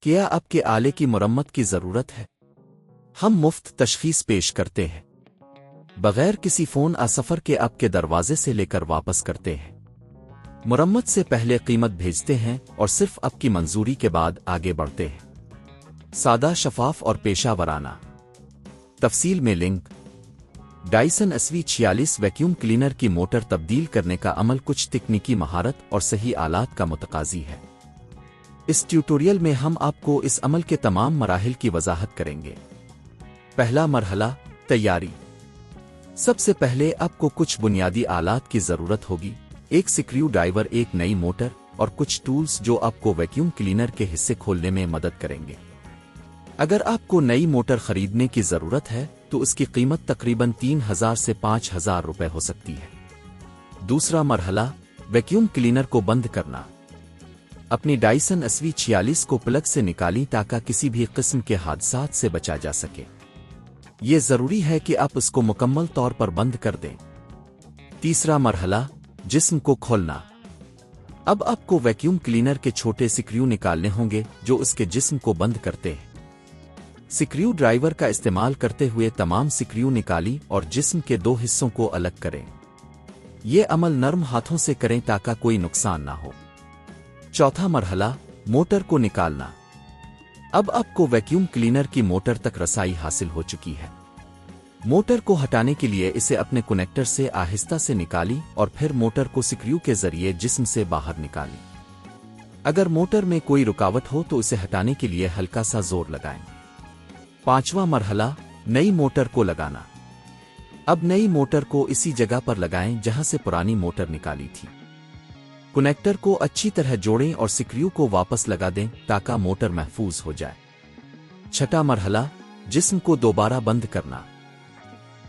کیا آپ کے آلے کی مرمت کی ضرورت ہے؟ ہم مفت تشخیص پیش کرتے ہیں بغیر کسی فون سفر کے آپ کے دروازے سے لے کر واپس کرتے ہیں۔ مرمت سے پہلے قیمت بھیجتے ہیں اور صرف آپ کی منظوری کے بعد آگے بڑھتے ہیں۔ سادہ، شفاف اور پیشہ ورانہ۔ تفصیل میں link. Dyson SV46 vacuum cleaner کی موٹر تبدیل کرنے کا عمل کچھ تکنیکی مہارت اور صحیح آلات کا متقاضی ہے۔ اس ٹیوٹوریل میں ہم آپ کو اس عمل کے تمام مراحل کی وضاحت کریں گے۔ پہلا مرحلہ، تیاری۔ سب سے پہلے آپ کو کچھ بنیادی آلات کی ضرورت ہوگی۔ ایک سکریو ڈرائیور، ایک نئی موٹر اور کچھ ٹولز جو آپ کو ویکیوم کلینر کے حصے کھولنے میں مدد کریں گے۔ اگر آپ کو نئی موٹر خریدنے کی ضرورت ہے تو اس کی قیمت تقریباً 3000 سے 5000 روپے ہو سکتی ہے۔ دوسرا مرحلہ، ویکیوم کلینر کو بند کرنا۔ اپنی ڈائسن SV46 کو پلگ سے نکالیں تاکہ کسی بھی قسم کے حادثات سے بچا جا سکے۔ یہ ضروری ہے کہ آپ اس کو مکمل طور پر بند کر دیں۔ تیسرا مرحلہ، جسم کو کھولنا۔ اب آپ کو ویکیوم کلینر کے چھوٹے سکریو نکالنے ہوں گے جو اس کے جسم کو بند کرتے ہیں۔ سکریو ڈرائیور کا استعمال کرتے ہوئے تمام سکریو نکالی اور جسم کے دو حصوں کو الگ کریں۔ یہ عمل نرم ہاتھوں سے کریں تاکہ کوئی نقصان نہ ہو۔ چوتھا مرحلہ، موٹر کو نکالنا۔ اب آپ کو ویکیوم کلینر کی موٹر تک رسائی حاصل ہو چکی ہے۔ موٹر کو ہٹانے کے لیے اسے اپنے کنیکٹر سے آہستہ سے نکالی اور پھر موٹر کو سکریو کے ذریعے جسم سے باہر نکالی۔ اگر موٹر میں کوئی رکاوٹ ہو تو اسے ہٹانے کے لیے ہلکا سا زور لگائیں۔ پانچواں مرحلہ، نئی موٹر کو لگانا۔ اب نئی موٹر کو اسی جگہ پر لگائیں جہاں سے پرانی موٹر نکالی تھی۔ کنیکٹر کو اچھی طرح جوڑیں اور سکریو کو واپس لگا دیں تاکہ موٹر محفوظ ہو جائے۔ چھٹا مرحلہ، جسم کو دوبارہ بند کرنا۔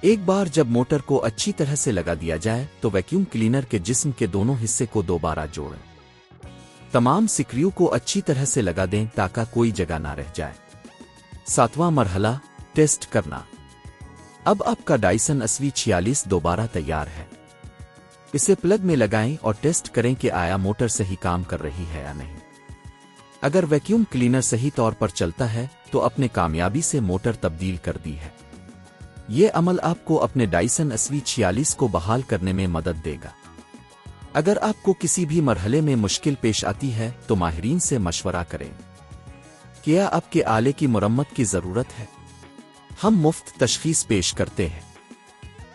ایک بار جب موٹر کو اچھی طرح سے لگا دیا جائے تو ویکیوم کلینر کے جسم کے دونوں حصے کو دوبارہ جوڑیں۔ تمام سکریو کو اچھی طرح سے لگا دیں تاکہ کوئی جگہ نہ رہ جائے۔ ساتواں مرحلہ، ٹیسٹ کرنا۔ اب آپ کا ڈائسن SV46 دوبارہ تیار ہے۔ اسے پلگ میں لگائیں اور ٹیسٹ کریں کہ آیا موٹر صحیح کام کر رہی ہے یا نہیں۔ اگر ویکیوم کلینر صحیح طور پر چلتا ہے تو اپنے کامیابی سے موٹر تبدیل کر دی ہے۔ یہ عمل آپ کو اپنے ڈائسن SV46 کو بحال کرنے میں مدد دے گا۔ اگر آپ کو کسی بھی مرحلے میں مشکل پیش آتی ہے تو ماہرین سے مشورہ کریں۔ کیا آپ کے آلے کی مرمت کی ضرورت ہے؟ ہم مفت تشخیص پیش کرتے ہیں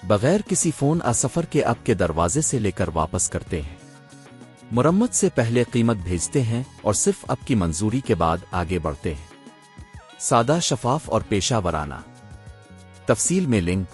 بغیر کسی فون سفر کے آپ کے دروازے سے لے کر واپس کرتے ہیں۔ مرمت سے پہلے قیمت بھیجتے ہیں اور صرف آپ کی منظوری کے بعد آگے بڑھتے ہیں۔ سادہ، شفاف اور پیشہ ورانہ۔ تفصیل میں لنک۔